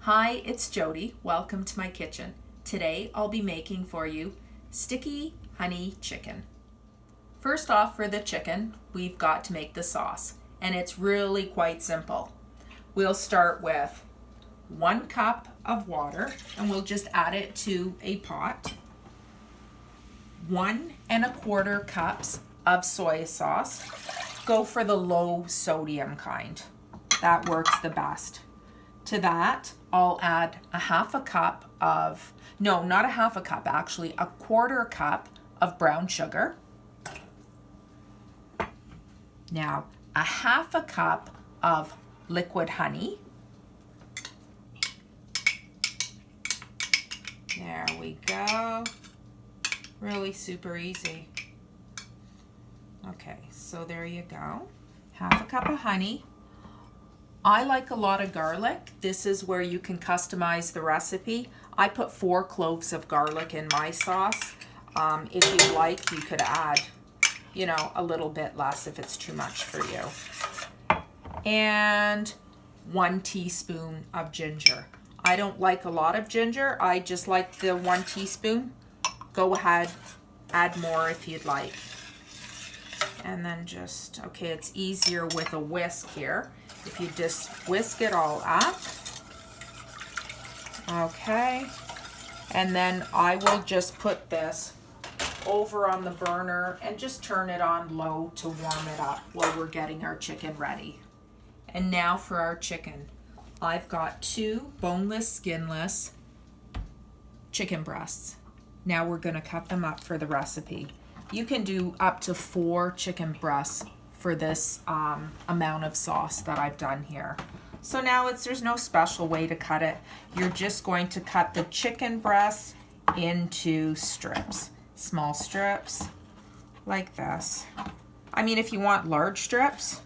Hi, it's Jodi. Welcome to my kitchen. Today I'll be making for you sticky honey chicken. First off, for the chicken, we've got to make the sauce, and it's really quite simple. We'll start with 1 cup of water, and we'll just add it to a pot. 1 1/4 cups of soy sauce. Go for the low sodium kind. That works the best. To that, I'll add a 1/2 cup of, no, not a 1/2 cup, actually, a 1/4 cup of brown sugar. Now, a 1/2 cup of liquid honey. There we go. Really super easy. Okay, so there you go. 1/2 cup of honey. I like a lot of garlic. This is where you can customize the recipe. I put 4 cloves of garlic in my sauce. If you like, you could add, a little bit less if it's too much for you. And 1 teaspoon of ginger. I don't like a lot of ginger. I just like the 1 teaspoon. Go ahead, add more if you'd like. And then okay, it's easier with a whisk here. If you just whisk it all up. Okay. And then I will just put this over on the burner and just turn it on low to warm it up while we're getting our chicken ready. And now for our chicken. I've got 2 boneless, skinless chicken breasts. Now we're going to cut them up for the recipe. You can do up to 4 chicken breasts for this amount of sauce that I've done here. So now there's no special way to cut it. You're just going to cut the chicken breasts into strips, small strips like this. I mean, if you want large strips,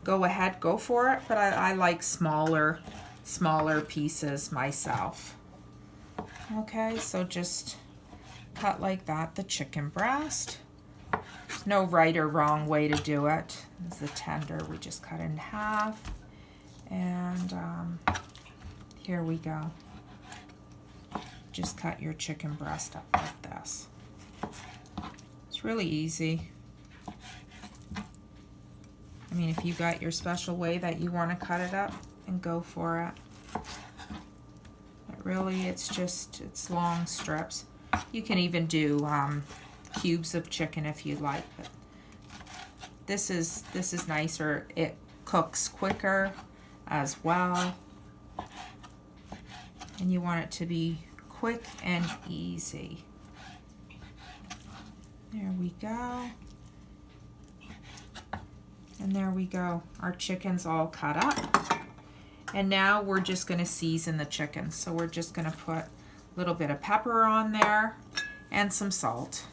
go ahead, go for it, but I like smaller pieces myself. Okay, so just cut like that, the chicken breast. There's no right or wrong way to do it. This is the tender, we just cut in half. And here we go. Just cut your chicken breast up like this. It's really easy. I mean, if you got your special way that you want to cut it up, and go for it. But really, it's long strips. You can even do cubes of chicken if you like, but this is nicer. It cooks quicker as well, and you want it to be quick and easy. There we go. And there we go. Our chicken's all cut up. And now we're just going to season the chicken. So we're just going to put a little bit of pepper on there and some salt.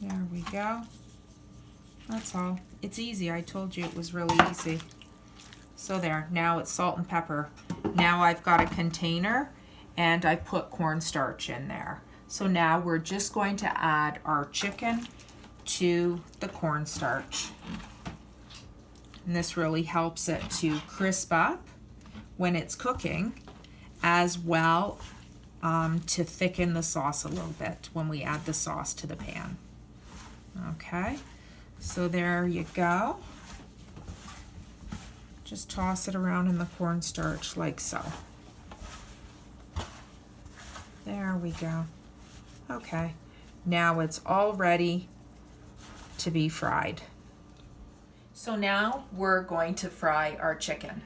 There we go. That's all. It's easy. I told you it was really easy. So there. Now it's salt and pepper. Now I've got a container and I put cornstarch in there. So now we're just going to add our chicken to the cornstarch. And this really helps it to crisp up when it's cooking, as well to thicken the sauce a little bit when we add the sauce to the pan. Okay, so there you go. Just toss it around in the cornstarch like so. There we go. Okay, now it's all ready to be fried. So now we're going to fry our chicken.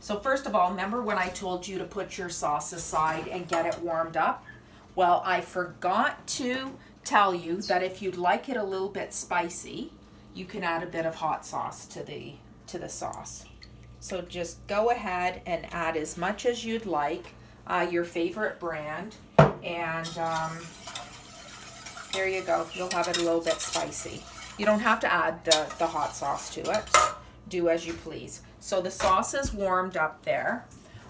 So first of all, remember when I told you to put your sauce aside and get it warmed up? Well, I forgot to tell you that if you'd like it a little bit spicy, you can add a bit of hot sauce to the sauce. So just go ahead and add as much as you'd like, your favorite brand, and there you go. You'll have it a little bit spicy. You don't have to add the hot sauce to it. Do as you please. So the sauce is warmed up there.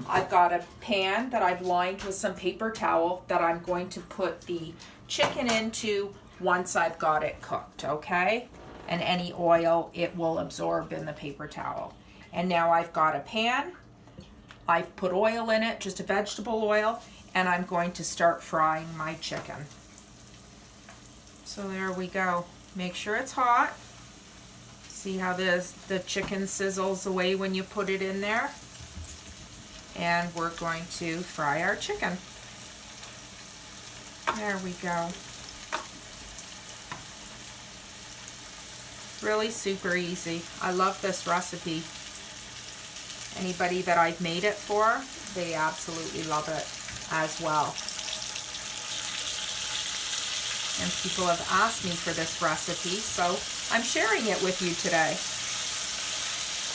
I've got a pan that I've lined with some paper towel that I'm going to put the chicken into once I've got it cooked, okay? And any oil it will absorb in the paper towel. And now I've got a pan I've put oil in it, just a vegetable oil, and I'm going to start frying my chicken. So there we go. Make sure it's hot. See how the chicken sizzles away when you put it in there? And we're going to fry our chicken. There we go. Really super easy. I love this recipe. Anybody that I've made it for, they absolutely love it as well. And people have asked me for this recipe, so I'm sharing it with you today.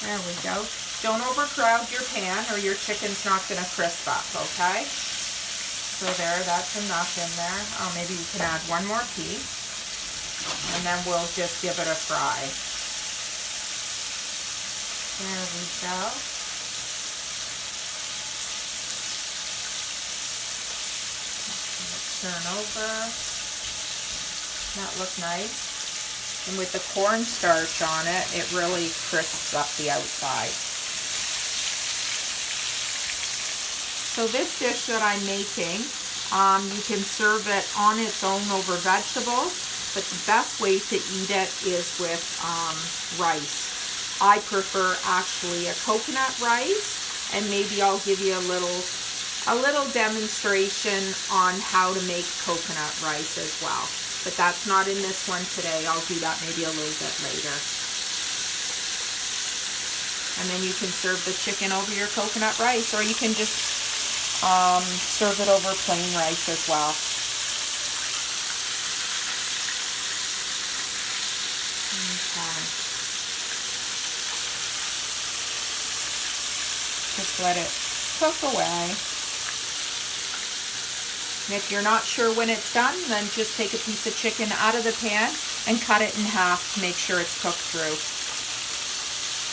There we go. Don't overcrowd your pan or your chicken's not going to crisp up, okay? So there, that's enough in there. Oh, maybe we can add one more piece. And then we'll just give it a fry. There we go. Turn over. That looked nice. And with the cornstarch on it, it really crisps up the outside. So this dish that I'm making, you can serve it on its own over vegetables, but the best way to eat it is with rice. I prefer actually a coconut rice, and maybe I'll give you a little demonstration on how to make coconut rice as well. But that's not in this one today. I'll do that maybe a little bit later. And then you can serve the chicken over your coconut rice, or you can just serve it over plain rice as well. Okay. Just let it cook away. And if you're not sure when it's done, then just take a piece of chicken out of the pan and cut it in half to make sure it's cooked through.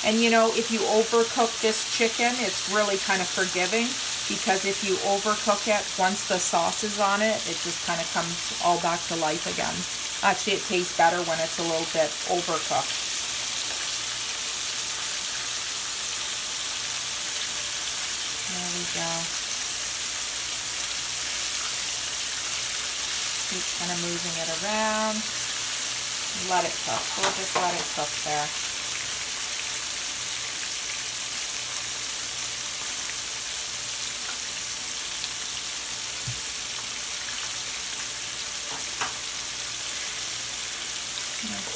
And you know, if you overcook this chicken, it's really kind of forgiving, because if you overcook it, once the sauce is on it, it just kind of comes all back to life again. Actually, it tastes better when it's a little bit overcooked. There we go. Keep kind of moving it around. Let it cook. We'll just let it cook there.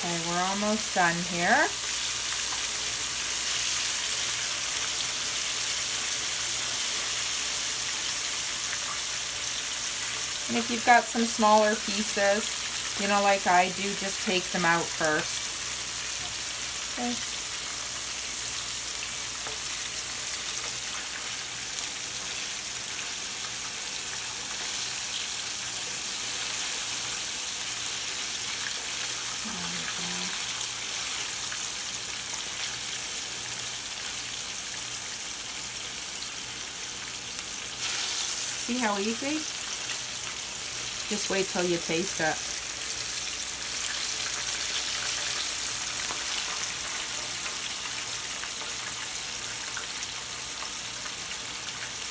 Okay, we're almost done here. And if you've got some smaller pieces, you know, like I do, just take them out first. Okay. See how easy? Just wait till you taste it.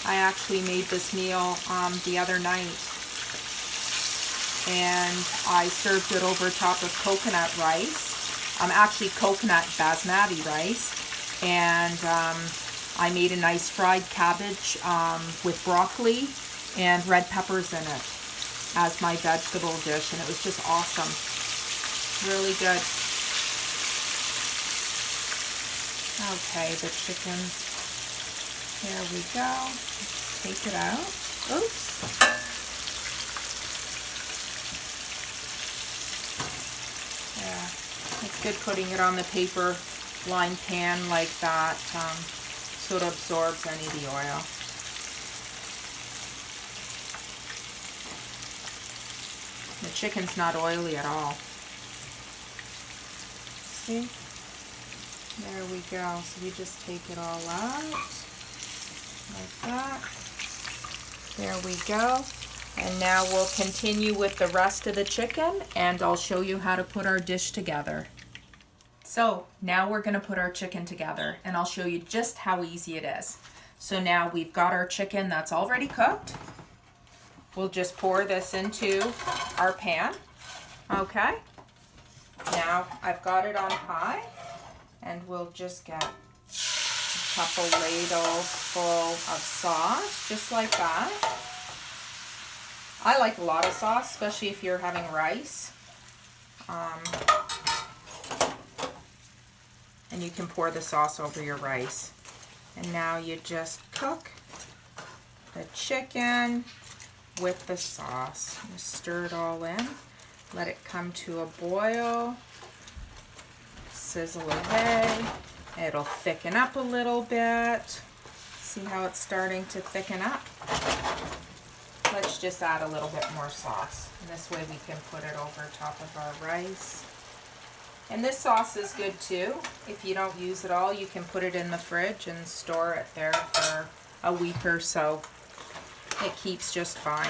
I actually made this meal the other night, and I served it over top of coconut rice. Actually coconut basmati rice, and I made a nice fried cabbage with broccoli and red peppers in it as my vegetable dish, and it was just awesome. Really good. Okay, the chicken. There we go. Let's take it out. Oops. Yeah, it's good putting it on the paper lined pan like that, so it absorbs any of the oil. The chicken's not oily at all. See? There we go. So we just take it all out like that. There we go. And now we'll continue with the rest of the chicken, and I'll show you how to put our dish together. So now we're going to put our chicken together, and I'll show you just how easy it is. So now we've got our chicken that's already cooked. We'll just pour this into our pan. Okay. Now I've got it on high, and we'll just get a couple ladles full of sauce, just like that. I like a lot of sauce, especially if you're having rice. And you can pour the sauce over your rice. And now you just cook the chicken with the sauce. Just stir it all in. Let it come to a boil. Sizzle away. It'll thicken up a little bit. See how it's starting to thicken up? Let's just add a little bit more sauce. And this way we can put it over top of our rice. And this sauce is good too. If you don't use it all, you can put it in the fridge and store it there for a week or so. It keeps just fine.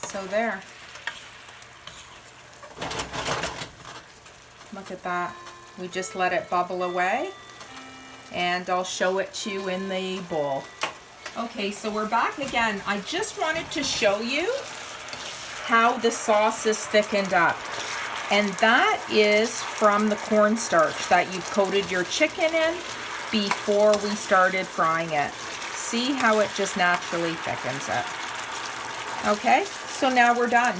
So there. Look at that. We just let it bubble away, and I'll show it to you in the bowl. Okay, so we're back again. I just wanted to show you how the sauce is thickened up. And that is from the cornstarch that you coated your chicken in before we started frying it. See how it just naturally thickens it. Okay, so now we're done.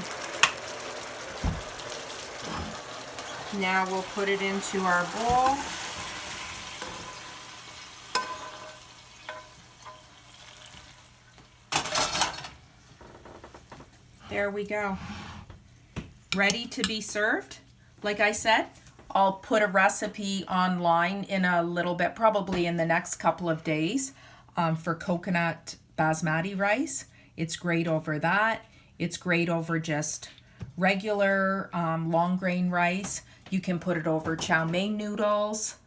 Now we'll put it into our bowl. There we go. Ready to be served. Like I said, I'll put a recipe online in a little bit, probably in the next couple of days, for coconut basmati rice. It's great over that. It's great over just regular long grain rice. You can put it over chow mein noodles.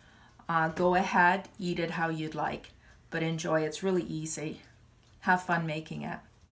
Go ahead, eat it how you'd like, but enjoy. It's really easy. Have fun making it.